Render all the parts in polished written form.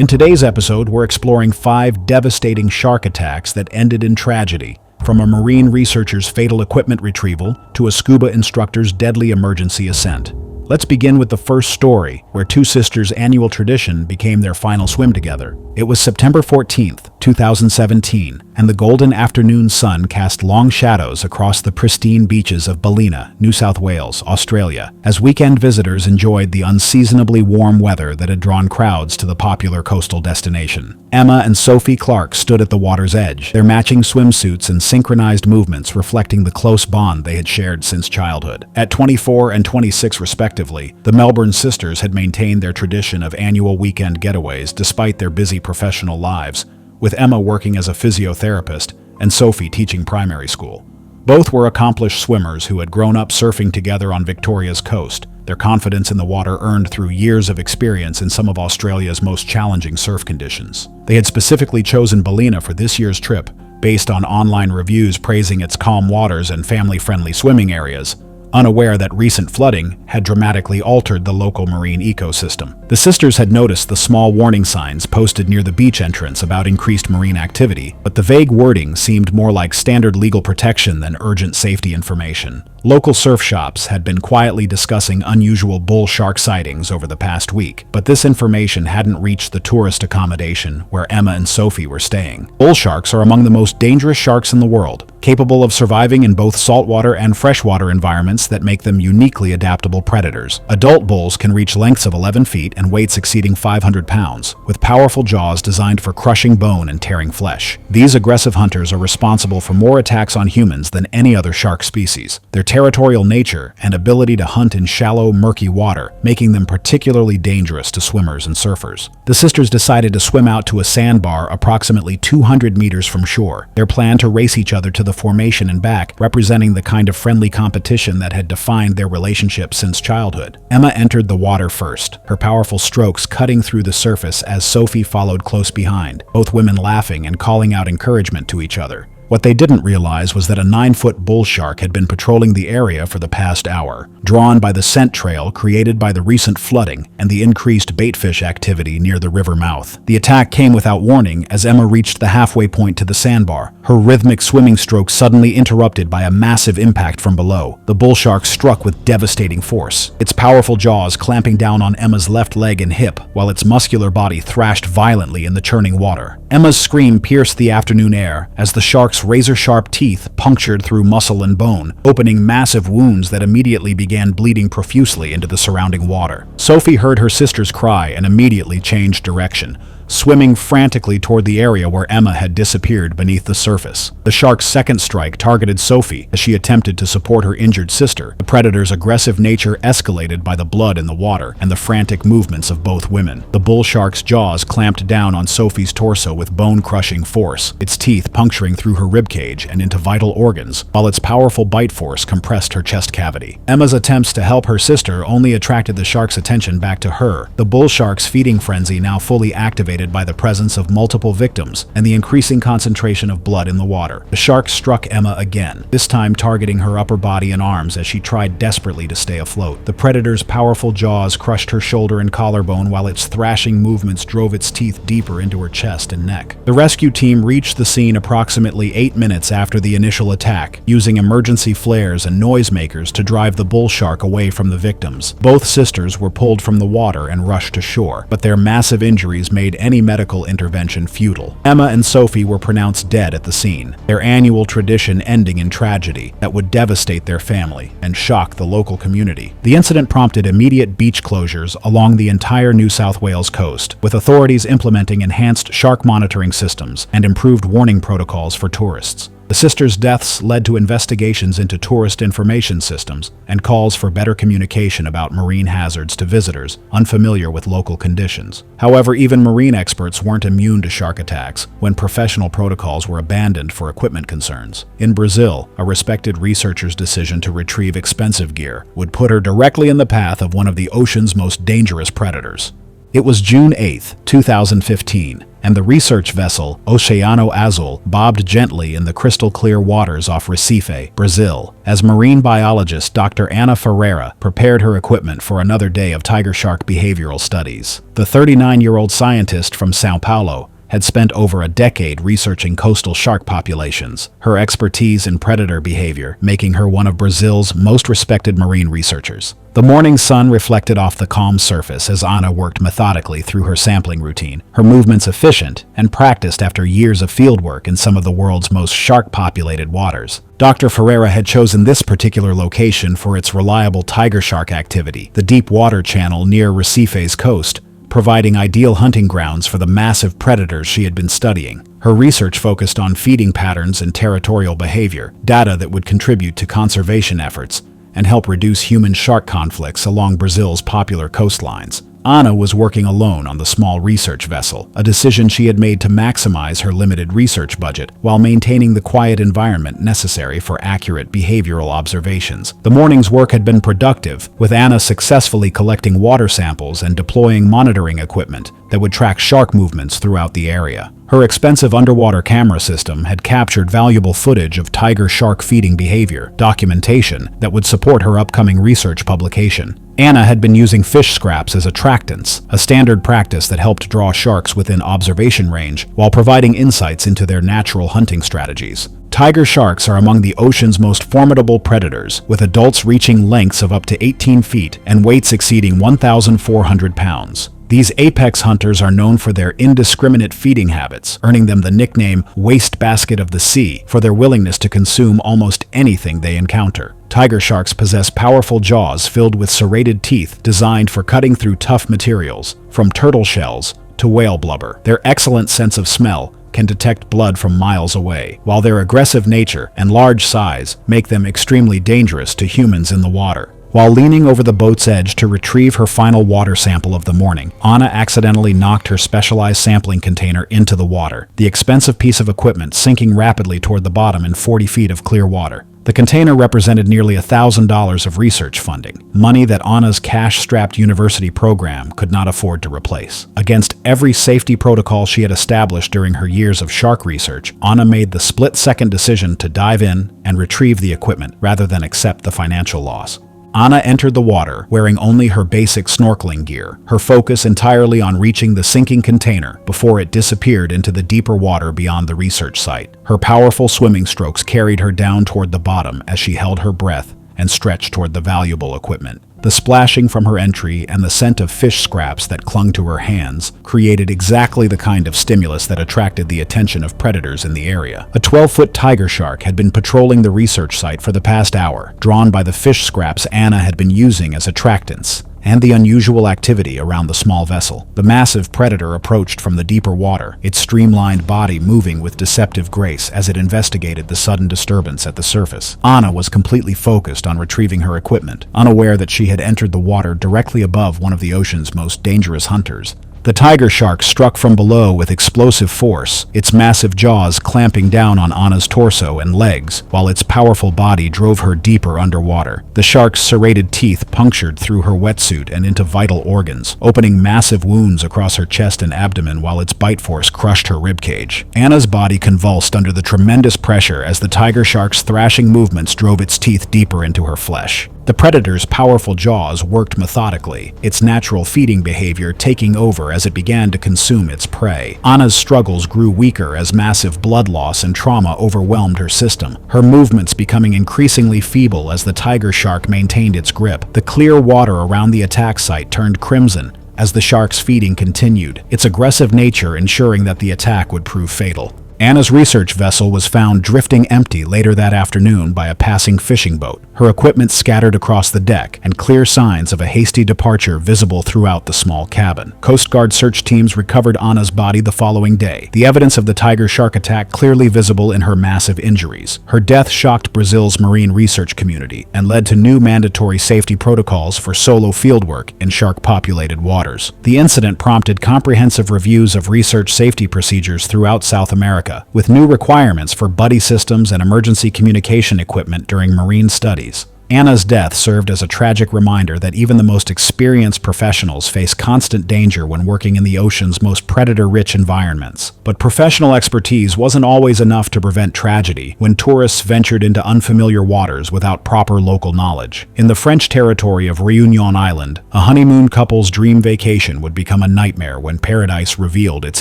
In today's episode, we're exploring 5 devastating shark attacks that ended in tragedy, from a marine researcher's fatal equipment retrieval to a scuba instructor's deadly emergency ascent. Let's begin with the first story, where 2 sisters' annual tradition became their final swim together. It was September 14th, 2017, and the golden afternoon sun cast long shadows across the pristine beaches of Ballina, New South Wales, Australia, as weekend visitors enjoyed the unseasonably warm weather that had drawn crowds to the popular coastal destination. Emma and Sophie Clark stood at the water's edge, their matching swimsuits and synchronized movements reflecting the close bond they had shared since childhood. At 24 and 26 respectively, the Melbourne sisters had maintained their tradition of annual weekend getaways despite their busy professional lives, with Emma working as a physiotherapist and Sophie teaching primary school. Both were accomplished swimmers who had grown up surfing together on Victoria's coast, their confidence in the water earned through years of experience in some of Australia's most challenging surf conditions. They had specifically chosen Ballina for this year's trip, based on online reviews praising its calm waters and family-friendly swimming areas, unaware that recent flooding had dramatically altered the local marine ecosystem. The sisters had noticed the small warning signs posted near the beach entrance about increased marine activity, but the vague wording seemed more like standard legal protection than urgent safety information. Local surf shops had been quietly discussing unusual bull shark sightings over the past week, but this information hadn't reached the tourist accommodation where Emma and Sophie were staying. Bull sharks are among the most dangerous sharks in the world, capable of surviving in both saltwater and freshwater environments that make them uniquely adaptable predators. Adult bulls can reach lengths of 11 feet and weights exceeding 500 pounds, with powerful jaws designed for crushing bone and tearing flesh. These aggressive hunters are responsible for more attacks on humans than any other shark species. Their territorial nature and ability to hunt in shallow, murky water, making them particularly dangerous to swimmers and surfers. The sisters decided to swim out to a sandbar approximately 200 meters from shore, their plan to race each other to the formation and back, representing the kind of friendly competition that had defined their relationship since childhood. Emma entered the water first, her powerful strokes cutting through the surface as Sophie followed close behind, both women laughing and calling out encouragement to each other. What they didn't realize was that a 9-foot bull shark had been patrolling the area for the past hour, drawn by the scent trail created by the recent flooding and the increased baitfish activity near the river mouth. The attack came without warning as Emma reached the halfway point to the sandbar, her rhythmic swimming stroke suddenly interrupted by a massive impact from below. The bull shark struck with devastating force, its powerful jaws clamping down on Emma's left leg and hip, while its muscular body thrashed violently in the churning water. Emma's scream pierced the afternoon air as the shark's razor-sharp teeth punctured through muscle and bone, opening massive wounds that immediately began bleeding profusely into the surrounding water. Sophie heard her sister's cry and immediately changed direction, swimming frantically toward the area where Emma had disappeared beneath the surface. The shark's second strike targeted Sophie as she attempted to support her injured sister. The predator's aggressive nature escalated by the blood in the water and the frantic movements of both women. The bull shark's jaws clamped down on Sophie's torso with bone-crushing force, its teeth puncturing through her ribcage and into vital organs, while its powerful bite force compressed her chest cavity. Emma's attempts to help her sister only attracted the shark's attention back to her, the bull shark's feeding frenzy now fully activated by the presence of multiple victims and the increasing concentration of blood in the water. The shark struck Emma again, this time targeting her upper body and arms as she tried desperately to stay afloat. The predator's powerful jaws crushed her shoulder and collarbone while its thrashing movements drove its teeth deeper into her chest and neck. The rescue team reached the scene approximately 8 minutes after the initial attack, using emergency flares and noisemakers to drive the bull shark away from the victims. Both sisters were pulled from the water and rushed to shore, but their massive injuries made any medical intervention futile. Emma and Sophie were pronounced dead at the scene, their annual tradition ending in tragedy that would devastate their family and shock the local community. The incident prompted immediate beach closures along the entire New South Wales coast, with authorities implementing enhanced shark monitoring systems and improved warning protocols for tourists. The sisters' deaths led to investigations into tourist information systems and calls for better communication about marine hazards to visitors unfamiliar with local conditions. However, even marine experts weren't immune to shark attacks when professional protocols were abandoned for equipment concerns. In Brazil, a respected researcher's decision to retrieve expensive gear would put her directly in the path of one of the ocean's most dangerous predators. It was June 8, 2015, and the research vessel Oceano Azul bobbed gently in the crystal-clear waters off Recife, Brazil, as marine biologist Dr. Ana Ferreira prepared her equipment for another day of tiger shark behavioral studies. The 39-year-old scientist from São Paulo had spent over a decade researching coastal shark populations, her expertise in predator behavior making her one of Brazil's most respected marine researchers. The morning sun reflected off the calm surface as Ana worked methodically through her sampling routine, her movements efficient and practiced after years of fieldwork in some of the world's most shark-populated waters. Dr. Ferreira had chosen this particular location for its reliable tiger shark activity, the deep water channel near Recife's coast, providing ideal hunting grounds for the massive predators she had been studying. Her research focused on feeding patterns and territorial behavior, data that would contribute to conservation efforts and help reduce human-shark conflicts along Brazil's popular coastlines. Ana was working alone on the small research vessel, a decision she had made to maximize her limited research budget while maintaining the quiet environment necessary for accurate behavioral observations. The morning's work had been productive, with Ana successfully collecting water samples and deploying monitoring equipment that would track shark movements throughout the area. Her expensive underwater camera system had captured valuable footage of tiger shark feeding behavior, documentation that would support her upcoming research publication. Ana had been using fish scraps as attractants, a standard practice that helped draw sharks within observation range while providing insights into their natural hunting strategies. Tiger sharks are among the ocean's most formidable predators, with adults reaching lengths of up to 18 feet and weights exceeding 1,400 pounds. These apex hunters are known for their indiscriminate feeding habits, earning them the nickname "wastebasket of the sea" for their willingness to consume almost anything they encounter. Tiger sharks possess powerful jaws filled with serrated teeth designed for cutting through tough materials, from turtle shells to whale blubber. Their excellent sense of smell can detect blood from miles away, while their aggressive nature and large size make them extremely dangerous to humans in the water. While leaning over the boat's edge to retrieve her final water sample of the morning, Ana accidentally knocked her specialized sampling container into the water, the expensive piece of equipment sinking rapidly toward the bottom in 40 feet of clear water. The container represented nearly $1,000 of research funding, money that Ana's cash-strapped university program could not afford to replace. Against every safety protocol she had established during her years of shark research, Ana made the split-second decision to dive in and retrieve the equipment rather than accept the financial loss. Ana entered the water wearing only her basic snorkeling gear, her focus entirely on reaching the sinking container before it disappeared into the deeper water beyond the research site. Her powerful swimming strokes carried her down toward the bottom as she held her breath and stretched toward the valuable equipment. The splashing from her entry and the scent of fish scraps that clung to her hands created exactly the kind of stimulus that attracted the attention of predators in the area. A 12-foot tiger shark had been patrolling the research site for the past hour, drawn by the fish scraps Ana had been using as attractants and the unusual activity around the small vessel. The massive predator approached from the deeper water, its streamlined body moving with deceptive grace as it investigated the sudden disturbance at the surface. Ana was completely focused on retrieving her equipment, unaware that she had entered the water directly above one of the ocean's most dangerous hunters. The tiger shark struck from below with explosive force, its massive jaws clamping down on Ana's torso and legs, while its powerful body drove her deeper underwater. The shark's serrated teeth punctured through her wetsuit and into vital organs, opening massive wounds across her chest and abdomen while its bite force crushed her ribcage. Ana's body convulsed under the tremendous pressure as the tiger shark's thrashing movements drove its teeth deeper into her flesh. The predator's powerful jaws worked methodically, its natural feeding behavior taking over as it began to consume its prey. Ana's struggles grew weaker as massive blood loss and trauma overwhelmed her system, her movements becoming increasingly feeble as the tiger shark maintained its grip. The clear water around the attack site turned crimson as the shark's feeding continued, its aggressive nature ensuring that the attack would prove fatal. Ana's research vessel was found drifting empty later that afternoon by a passing fishing boat, her equipment scattered across the deck and clear signs of a hasty departure visible throughout the small cabin. Coast Guard search teams recovered Ana's body the following day, the evidence of the tiger shark attack clearly visible in her massive injuries. Her death shocked Brazil's marine research community and led to new mandatory safety protocols for solo fieldwork in shark-populated waters. The incident prompted comprehensive reviews of research safety procedures throughout South America, with new requirements for buddy systems and emergency communication equipment during marine studies. Anna's death served as a tragic reminder that even the most experienced professionals face constant danger when working in the ocean's most predator-rich environments. But professional expertise wasn't always enough to prevent tragedy when tourists ventured into unfamiliar waters without proper local knowledge. In the French territory of Réunion Island, a honeymoon couple's dream vacation would become a nightmare when paradise revealed its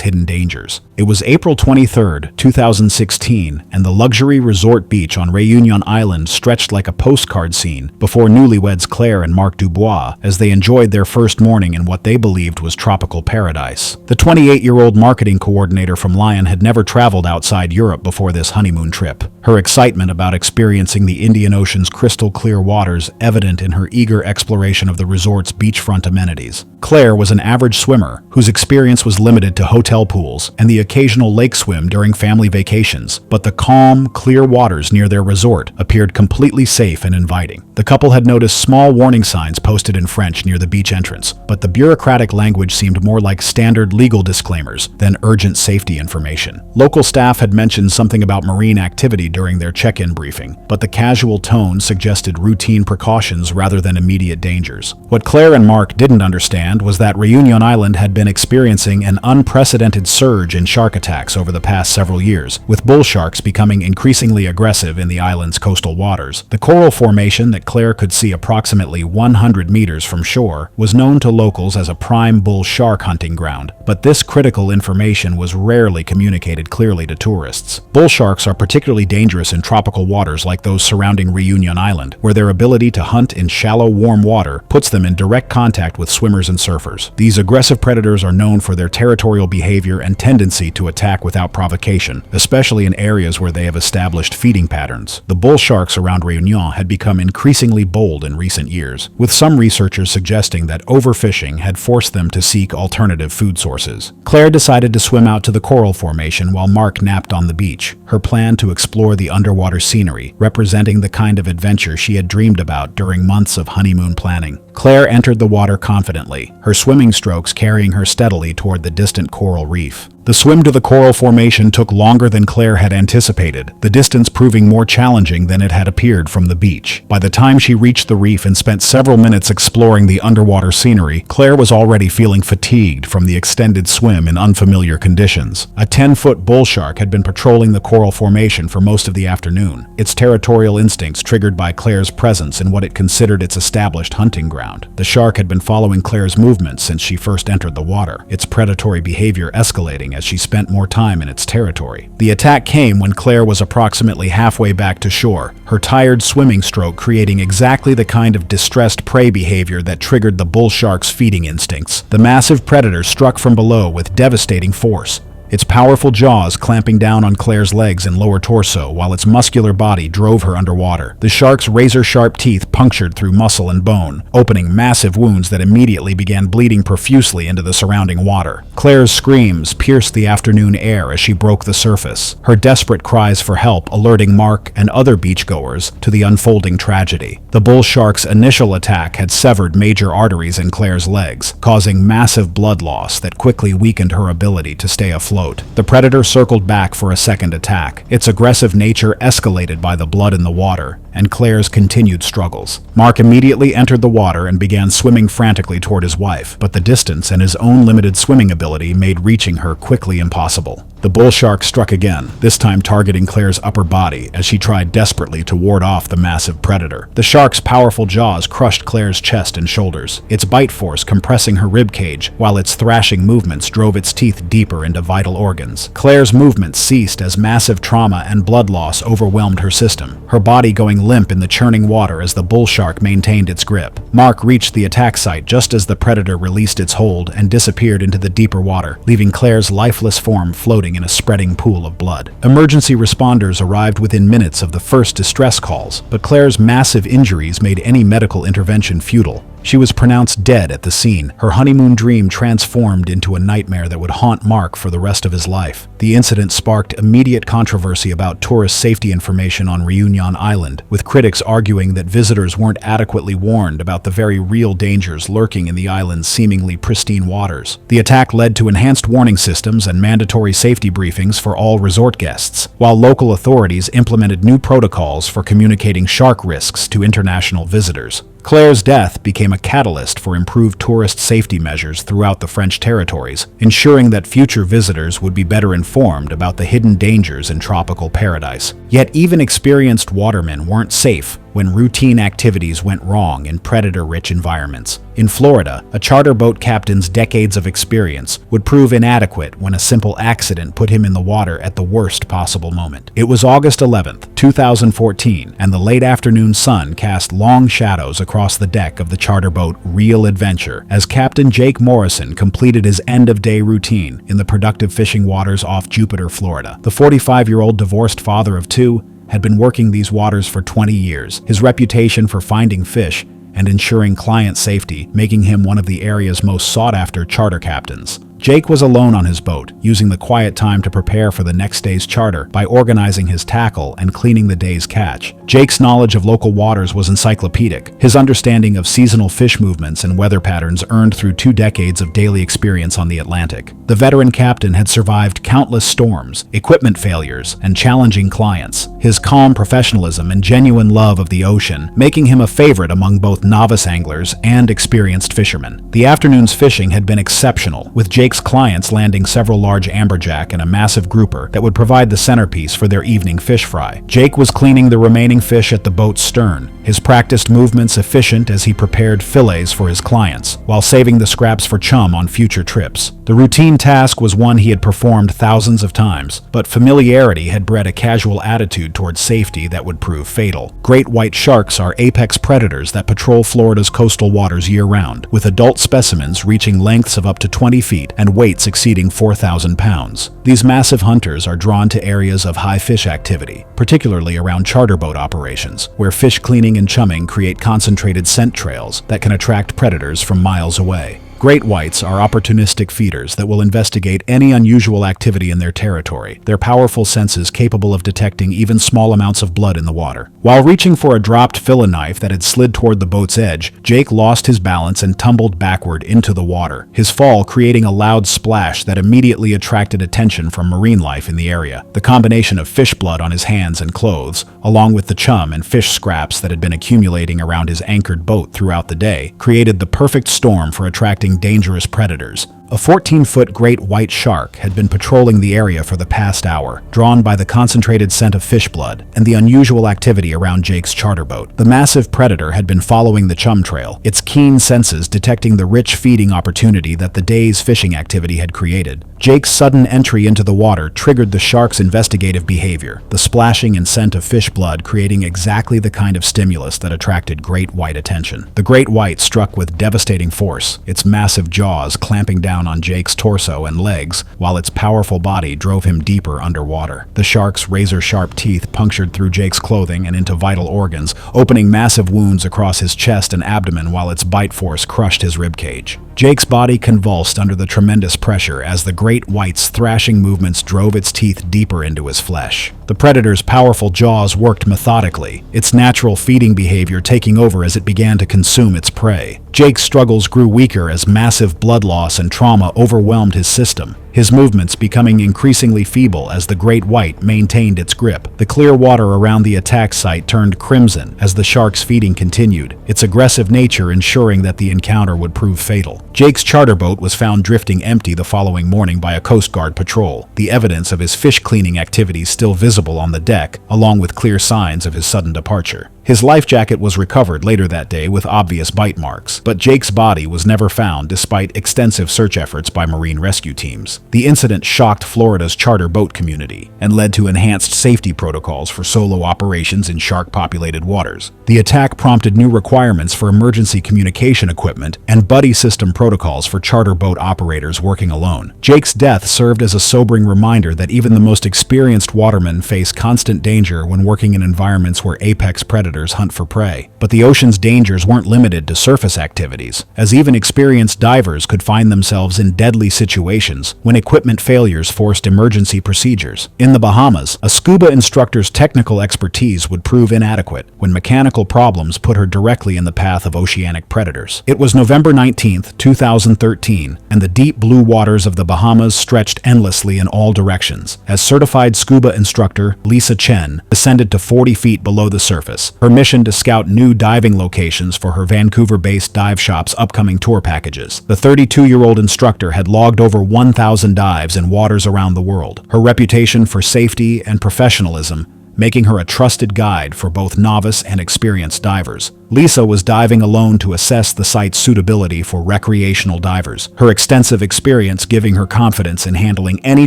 hidden dangers. It was April 23, 2016, and the luxury resort beach on Réunion Island stretched like a postcard scene before newlyweds Claire and Marc Dubois as they enjoyed their first morning in what they believed was tropical paradise. The 28-year-old marketing coordinator from Lyon had never traveled outside Europe before this honeymoon trip. Her excitement about experiencing the Indian Ocean's crystal-clear waters evident in her eager exploration of the resort's beachfront amenities. Claire was an average swimmer whose experience was limited to hotel pools and the occasional lake swim during family vacations, but the calm, clear waters near their resort appeared completely safe and inviting. The couple had noticed small warning signs posted in French near the beach entrance, but the bureaucratic language seemed more like standard legal disclaimers than urgent safety information. Local staff had mentioned something about marine activity during their check-in briefing, but the casual tone suggested routine precautions rather than immediate dangers. What Claire and Marc didn't understand was that Réunion Island had been experiencing an unprecedented surge in shark attacks over the past several years, with bull sharks becoming increasingly aggressive in the island's coastal waters. The coral formation that Claire could see approximately 100 meters from shore was known to locals as a prime bull shark hunting ground, but this critical information was rarely communicated clearly to tourists. Bull sharks are particularly dangerous in tropical waters like those surrounding Réunion Island, where their ability to hunt in shallow, warm water puts them in direct contact with swimmers and surfers. These aggressive predators are known for their territorial behavior and tendency to attack without provocation, especially in areas where they have established feeding patterns. The bull sharks around Réunion had become increasingly bold in recent years, with some researchers suggesting that overfishing had forced them to seek alternative food sources. Claire decided to swim out to the coral formation while Marc napped on the beach, her plan to explore the underwater scenery, representing the kind of adventure she had dreamed about during months of honeymoon planning. Claire entered the water confidently, her swimming strokes carrying her steadily toward the distant coral reef. The swim to the coral formation took longer than Claire had anticipated, the distance proving more challenging than it had appeared from the beach. By the time she reached the reef and spent several minutes exploring the underwater scenery, Claire was already feeling fatigued from the extended swim in unfamiliar conditions. A 10-foot bull shark had been patrolling the coral formation for most of the afternoon, its territorial instincts triggered by Claire's presence in what it considered its established hunting ground. The shark had been following Claire's movements since she first entered the water, its predatory behavior escalating as she spent more time in its territory. The attack came when Claire was approximately halfway back to shore, her tired swimming stroke creating exactly the kind of distressed prey behavior that triggered the bull shark's feeding instincts. The massive predator struck from below with devastating force, its powerful jaws clamping down on Claire's legs and lower torso while its muscular body drove her underwater. The shark's razor-sharp teeth punctured through muscle and bone, opening massive wounds that immediately began bleeding profusely into the surrounding water. Claire's screams pierced the afternoon air as she broke the surface, her desperate cries for help alerting Marc and other beachgoers to the unfolding tragedy. The bull shark's initial attack had severed major arteries in Claire's legs, causing massive blood loss that quickly weakened her ability to stay afloat. The predator circled back for a second attack, its aggressive nature escalated by the blood in the water and Claire's continued struggles. Marc immediately entered the water and began swimming frantically toward his wife, but the distance and his own limited swimming ability made reaching her quickly impossible. The bull shark struck again, this time targeting Claire's upper body as she tried desperately to ward off the massive predator. The shark's powerful jaws crushed Claire's chest and shoulders, its bite force compressing her ribcage, while its thrashing movements drove its teeth deeper into vital organs. Claire's movements ceased as massive trauma and blood loss overwhelmed her system, her body going limp in the churning water as the bull shark maintained its grip. Marc reached the attack site just as the predator released its hold and disappeared into the deeper water, leaving Claire's lifeless form floating in a spreading pool of blood. Emergency responders arrived within minutes of the first distress calls, but Claire's massive injuries made any medical intervention futile. She was pronounced dead at the scene, her honeymoon dream transformed into a nightmare that would haunt Mark for the rest of his life. The incident sparked immediate controversy about tourist safety information on Reunion Island, with critics arguing that visitors weren't adequately warned about the very real dangers lurking in the island's seemingly pristine waters. The attack led to enhanced warning systems and mandatory safety briefings for all resort guests, while local authorities implemented new protocols for communicating shark risks to international visitors. Claire's death became a catalyst for improved tourist safety measures throughout the French territories, ensuring that future visitors would be better informed about the hidden dangers in tropical paradise. Yet even experienced watermen weren't safe when routine activities went wrong in predator-rich environments. In Florida, a charter boat captain's decades of experience would prove inadequate when a simple accident put him in the water at the worst possible moment. It was August 11th, 2014, and the late afternoon sun cast long shadows across the deck of the charter boat Real Adventure as Captain Jake Morrison completed his end-of-day routine in the productive fishing waters off Jupiter, Florida. The 45-year-old divorced father of two had been working these waters for 20 years, his reputation for finding fish and ensuring client safety making him one of the area's most sought-after charter captains. Jake was alone on his boat, using the quiet time to prepare for the next day's charter by organizing his tackle and cleaning the day's catch. Jake's knowledge of local waters was encyclopedic, his understanding of seasonal fish movements and weather patterns earned through 2 decades of daily experience on the Atlantic. The veteran captain had survived countless storms, equipment failures, and challenging clients, his calm professionalism and genuine love of the ocean making him a favorite among both novice anglers and experienced fishermen. The afternoon's fishing had been exceptional, with Jake's clients landing several large amberjack and a massive grouper that would provide the centerpiece for their evening fish fry. Jake was cleaning the remaining fish at the boat's stern, his practiced movements efficient as he prepared fillets for his clients, while saving the scraps for chum on future trips. The routine task was one he had performed thousands of times, but familiarity had bred a casual attitude towards safety that would prove fatal. Great white sharks are apex predators that patrol Florida's coastal waters year-round, with adult specimens reaching lengths of up to 20 feet and weights exceeding 4,000 pounds. These massive hunters are drawn to areas of high fish activity, particularly around charter boat operations, where fish cleaning and chumming create concentrated scent trails that can attract predators from miles away. Great whites are opportunistic feeders that will investigate any unusual activity in their territory, their powerful senses capable of detecting even small amounts of blood in the water. While reaching for a dropped fillet knife that had slid toward the boat's edge, Jake lost his balance and tumbled backward into the water, his fall creating a loud splash that immediately attracted attention from marine life in the area. The combination of fish blood on his hands and clothes, along with the chum and fish scraps that had been accumulating around his anchored boat throughout the day, created the perfect storm for attracting dangerous predators. A 14-foot great white shark had been patrolling the area for the past hour, drawn by the concentrated scent of fish blood and the unusual activity around Jake's charter boat. The massive predator had been following the chum trail, its keen senses detecting the rich feeding opportunity that the day's fishing activity had created. Jake's sudden entry into the water triggered the shark's investigative behavior, the splashing and scent of fish blood creating exactly the kind of stimulus that attracted great white attention. The great white struck with devastating force, its massive jaws clamping down on Jake's torso and legs, while its powerful body drove him deeper underwater. The shark's razor-sharp teeth punctured through Jake's clothing and into vital organs, opening massive wounds across his chest and abdomen while its bite force crushed his ribcage. Jake's body convulsed under the tremendous pressure as the great white's thrashing movements drove its teeth deeper into his flesh. The predator's powerful jaws worked methodically, its natural feeding behavior taking over as it began to consume its prey. Jake's struggles grew weaker as massive blood loss and trauma overwhelmed his system, his movements becoming increasingly feeble as the great white maintained its grip. The clear water around the attack site turned crimson as the shark's feeding continued, its aggressive nature ensuring that the encounter would prove fatal. Jake's charter boat was found drifting empty the following morning by a Coast Guard patrol, the evidence of his fish cleaning activities still visible on the deck, along with clear signs of his sudden departure. His life jacket was recovered later that day with obvious bite marks, but Jake's body was never found despite extensive search efforts by marine rescue teams. The incident shocked Florida's charter boat community and led to enhanced safety protocols for solo operations in shark-populated waters. The attack prompted new requirements for emergency communication equipment and buddy system protocols for charter boat operators working alone. Jake's death served as a sobering reminder that even the most experienced watermen face constant danger when working in environments where apex predators predators hunt for prey. But the ocean's dangers weren't limited to surface activities, as even experienced divers could find themselves in deadly situations when equipment failures forced emergency procedures. In the Bahamas, a scuba instructor's technical expertise would prove inadequate when mechanical problems put her directly in the path of oceanic predators. It was November 19, 2013, and the deep blue waters of the Bahamas stretched endlessly in all directions as certified scuba instructor Lisa Chen descended to 40 feet below the surface, her mission to scout new diving locations for her Vancouver-based dive shop's upcoming tour packages. The 32-year-old instructor had logged over 1,000 dives in waters around the world, her reputation for safety and professionalism making her a trusted guide for both novice and experienced divers. Lisa was diving alone to assess the site's suitability for recreational divers, her extensive experience giving her confidence in handling any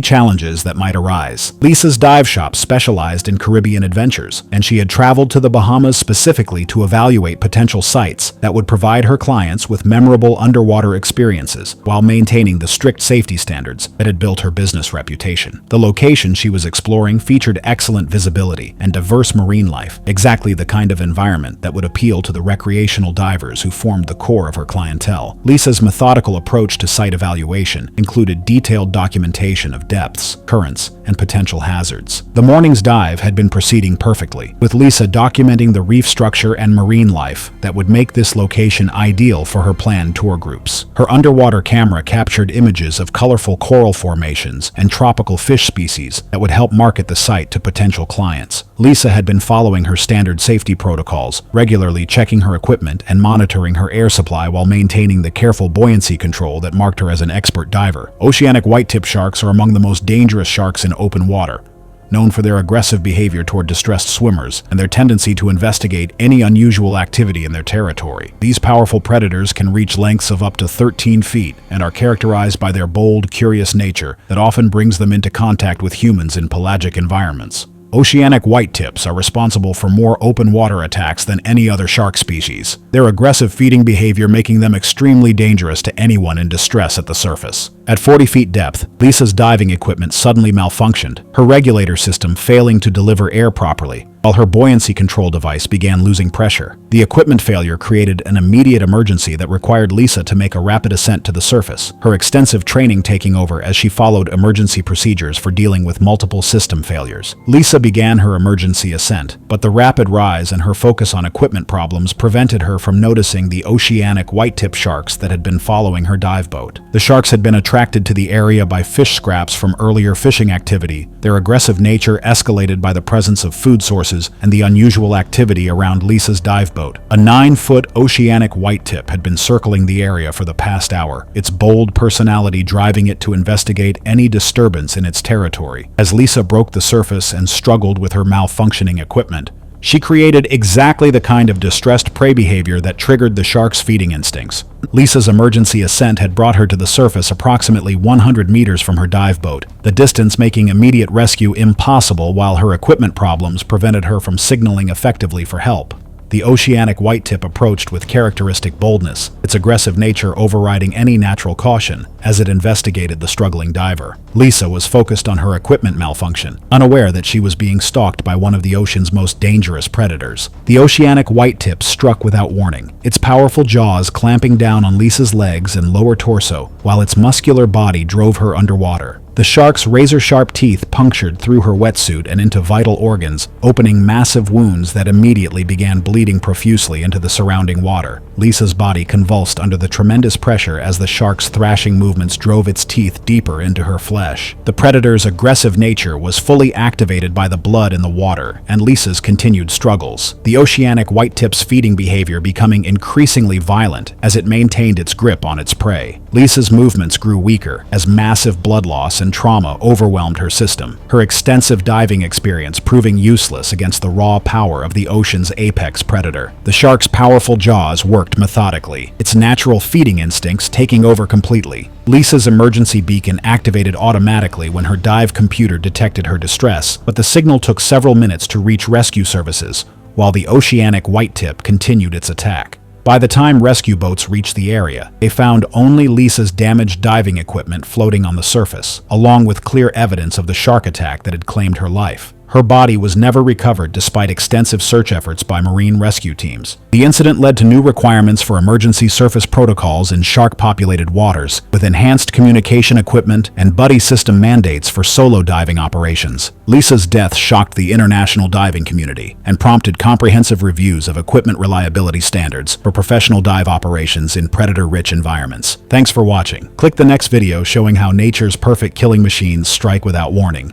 challenges that might arise. Lisa's dive shop specialized in Caribbean adventures, and she had traveled to the Bahamas specifically to evaluate potential sites that would provide her clients with memorable underwater experiences while maintaining the strict safety standards that had built her business reputation. The location she was exploring featured excellent visibility and diverse marine life, exactly the kind of environment that would appeal to the recreational divers who formed the core of her clientele. Lisa's methodical approach to site evaluation included detailed documentation of depths, currents, and potential hazards. The morning's dive had been proceeding perfectly, with Lisa documenting the reef structure and marine life that would make this location ideal for her planned tour groups. Her underwater camera captured images of colorful coral formations and tropical fish species that would help market the site to potential clients. Lisa had been following her standard safety protocols, regularly checking her equipment and monitoring her air supply while maintaining the careful buoyancy control that marked her as an expert diver. Oceanic white-tip sharks are among the most dangerous sharks in open water, known for their aggressive behavior toward distressed swimmers and their tendency to investigate any unusual activity in their territory. These powerful predators can reach lengths of up to 13 feet and are characterized by their bold, curious nature that often brings them into contact with humans in pelagic environments. Oceanic whitetips are responsible for more open water attacks than any other shark species, their aggressive feeding behavior making them extremely dangerous to anyone in distress at the surface. At 40 feet depth, Lisa's diving equipment suddenly malfunctioned, her regulator system failing to deliver air properly, while her buoyancy control device began losing pressure. The equipment failure created an immediate emergency that required Lisa to make a rapid ascent to the surface, her extensive training taking over as she followed emergency procedures for dealing with multiple system failures. Lisa began her emergency ascent, but the rapid rise and her focus on equipment problems prevented her from noticing the oceanic white-tip sharks that had been following her dive boat. The sharks had been attracted to the area by fish scraps from earlier fishing activity, their aggressive nature escalated by the presence of food sources and the unusual activity around Lisa's dive boat. A 9-foot oceanic whitetip had been circling the area for the past hour, its bold personality driving it to investigate any disturbance in its territory. As Lisa broke the surface and struggled with her malfunctioning equipment, she created exactly the kind of distressed prey behavior that triggered the shark's feeding instincts. Lisa's emergency ascent had brought her to the surface approximately 100 meters from her dive boat, the distance making immediate rescue impossible while her equipment problems prevented her from signaling effectively for help. The oceanic whitetip approached with characteristic boldness, its aggressive nature overriding any natural caution as it investigated the struggling diver. Lisa was focused on her equipment malfunction, unaware that she was being stalked by one of the ocean's most dangerous predators. The oceanic whitetip struck without warning, its powerful jaws clamping down on Lisa's legs and lower torso, while its muscular body drove her underwater. The shark's razor-sharp teeth punctured through her wetsuit and into vital organs, opening massive wounds that immediately began bleeding profusely into the surrounding water. Lisa's body convulsed under the tremendous pressure as the shark's thrashing movements drove its teeth deeper into her flesh. The predator's aggressive nature was fully activated by the blood in the water and Lisa's continued struggles, the oceanic whitetip's feeding behavior becoming increasingly violent as it maintained its grip on its prey. Lisa's movements grew weaker as massive blood loss and trauma overwhelmed her system, her extensive diving experience proving useless against the raw power of the ocean's apex predator. The shark's powerful jaws worked methodically, its natural feeding instincts taking over completely. Lisa's emergency beacon activated automatically when her dive computer detected her distress, but the signal took several minutes to reach rescue services, while the oceanic whitetip continued its attack. By the time rescue boats reached the area, they found only Lisa's damaged diving equipment floating on the surface, along with clear evidence of the shark attack that had claimed her life. Her body was never recovered despite extensive search efforts by marine rescue teams. The incident led to new requirements for emergency surface protocols in shark-populated waters, with enhanced communication equipment and buddy system mandates for solo diving operations. Lisa's death shocked the international diving community and prompted comprehensive reviews of equipment reliability standards for professional dive operations in predator-rich environments. Thanks for watching. Click the next video showing how nature's perfect killing machines strike without warning.